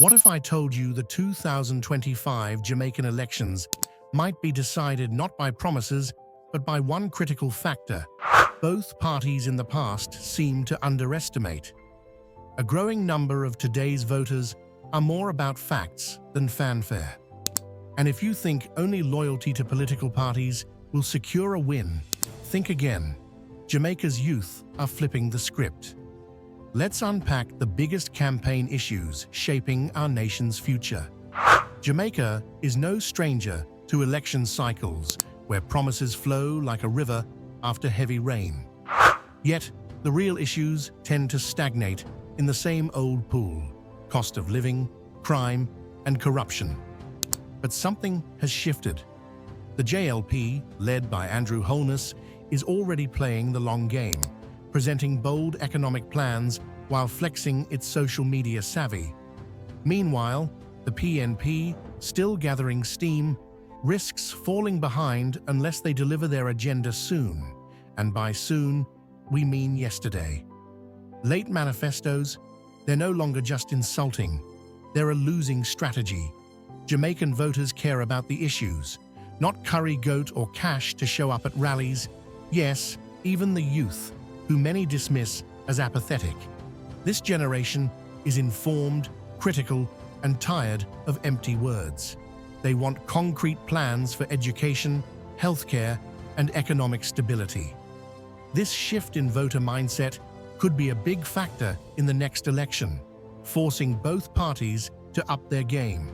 What if I told you the 2025 Jamaican elections might be decided not by promises, but by one critical factor both parties in the past seem to underestimate? A growing number of today's voters are more about facts than fanfare. And if you think only loyalty to political parties will secure a win, think again. Jamaica's youth are flipping the script. Let's unpack the biggest campaign issues shaping our nation's future. Jamaica is no stranger to election cycles where promises flow like a river after heavy rain. Yet, the real issues tend to stagnate in the same old pool: cost of living, crime, and corruption. But something has shifted. The JLP, led by Andrew Holness, is already playing the long game, presenting bold economic plans while flexing its social media savvy. Meanwhile, the PNP, still gathering steam, risks falling behind unless they deliver their agenda soon. And by soon, we mean yesterday. Late manifestos, they're no longer just insulting. They're a losing strategy. Jamaican voters care about the issues, not curry goat or cash to show up at rallies. Yes, even the youth, who many dismiss as apathetic. This generation is informed, critical, and tired of empty words. They want concrete plans for education, healthcare, and economic stability. This shift in voter mindset could be a big factor in the next election, forcing both parties to up their game.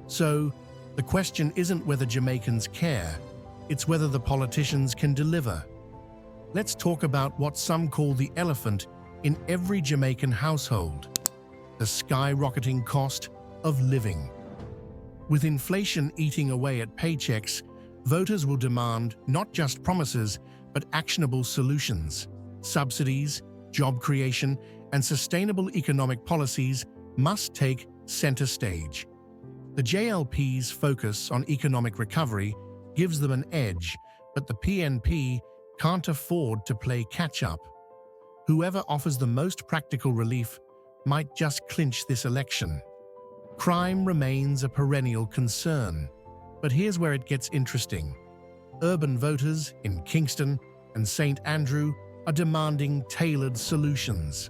So, the question isn't whether Jamaicans care, it's whether the politicians can deliver. Let's talk about what some call the elephant in every Jamaican household: the skyrocketing cost of living. With inflation eating away at paychecks, voters will demand not just promises, but actionable solutions. Subsidies, job creation, and sustainable economic policies must take center stage. The JLP's focus on economic recovery gives them an edge, but the PNP can't afford to play catch-up. Whoever offers the most practical relief might just clinch this election. Crime remains a perennial concern, but here's where it gets interesting. Urban voters in Kingston and St. Andrew are demanding tailored solutions.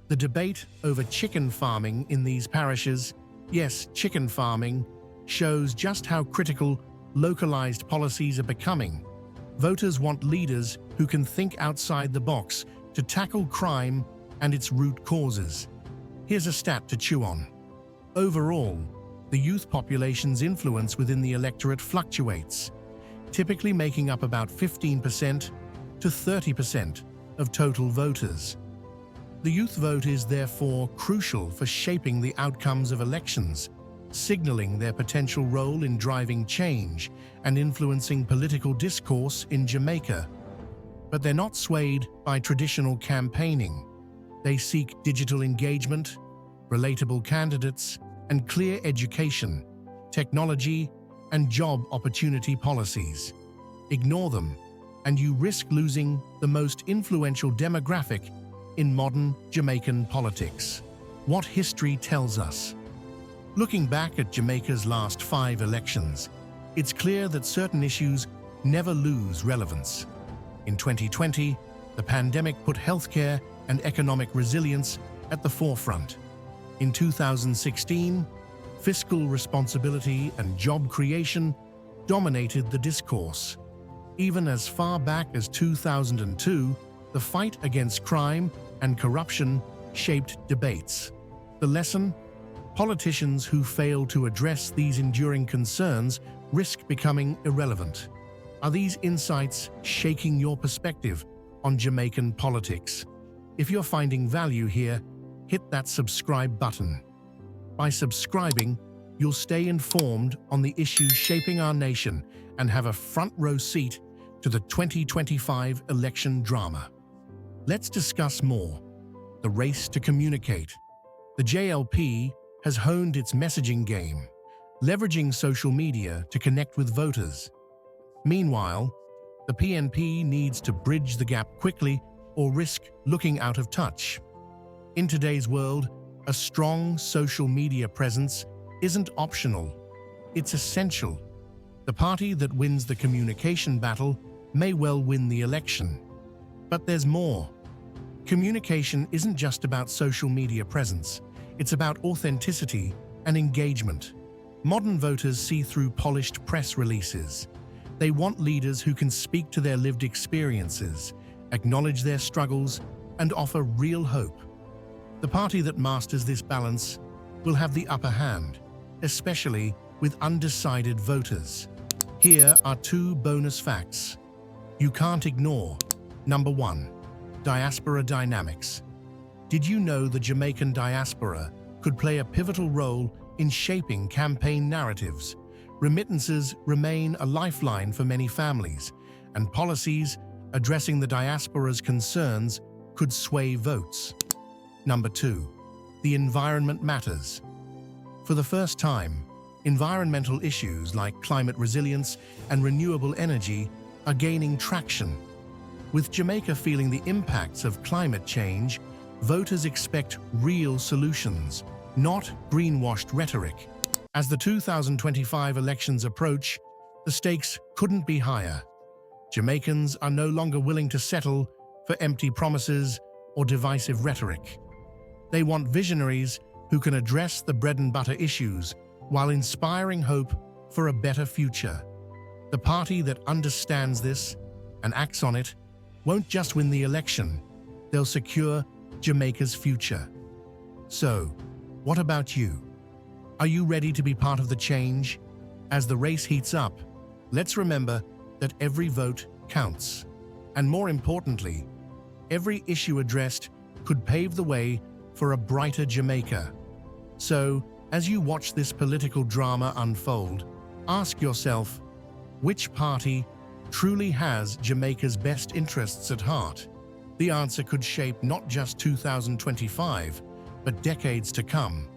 The debate over chicken farming in these parishes, yes, chicken farming, shows just how critical localized policies are becoming. Voters want leaders who can think outside the box to tackle crime and its root causes. Here's a stat to chew on. Overall, the youth population's influence within the electorate fluctuates, typically making up about 15% to 30% of total voters. The youth vote is therefore crucial for shaping the outcomes of elections, signaling their potential role in driving change and influencing political discourse in Jamaica. But they're not swayed by traditional campaigning. They seek digital engagement, relatable candidates, and clear education, technology, and job opportunity policies. Ignore them, and you risk losing the most influential demographic in modern Jamaican politics. What history tells us. Looking back at Jamaica's last 5 elections, it's clear that certain issues never lose relevance. In 2020, the pandemic put healthcare and economic resilience at the forefront. In 2016, fiscal responsibility and job creation dominated the discourse. Even as far back as 2002, the fight against crime and corruption shaped debates. The lesson? Politicians who fail to address these enduring concerns risk becoming irrelevant. Are these insights shaking your perspective on Jamaican politics? If you're finding value here, hit that subscribe button. By subscribing, you'll stay informed on the issues shaping our nation and have a front-row seat to the 2025 election drama. Let's discuss more. The race to communicate. The JLP has honed its messaging game, leveraging social media to connect with voters. Meanwhile, the PNP needs to bridge the gap quickly or risk looking out of touch. In today's world, A strong social media presence isn't optional, it's essential. The party that wins the communication battle may well win the election. But there's more. Communication isn't just about social media presence, it's about authenticity and engagement. Modern voters see through polished press releases. They want leaders who can speak to their lived experiences, acknowledge their struggles, and offer real hope. The party that masters this balance will have the upper hand, especially with undecided voters. Here are 2 bonus facts you can't ignore. Number 1. Diaspora dynamics. Did you know the Jamaican diaspora could play a pivotal role in shaping campaign narratives? Remittances remain a lifeline for many families, and policies addressing the diaspora's concerns could sway votes. Number 2. The environment matters. For the first time, environmental issues like climate resilience and renewable energy are gaining traction. With Jamaica feeling the impacts of climate change, voters expect real solutions, not greenwashed rhetoric. As the 2025 elections approach, the stakes couldn't be higher. Jamaicans are no longer willing to settle for empty promises or divisive rhetoric. They want visionaries who can address the bread-and-butter issues while inspiring hope for a better future. The party that understands this and acts on it won't just win the election, they'll secure Jamaica's future. So, what about you? Are you ready to be part of the change? As the race heats up, let's remember that every vote counts. And more importantly, every issue addressed could pave the way for a brighter Jamaica. So, as you watch this political drama unfold, ask yourself, which party truly has Jamaica's best interests at heart? The answer could shape not just 2025, but decades to come.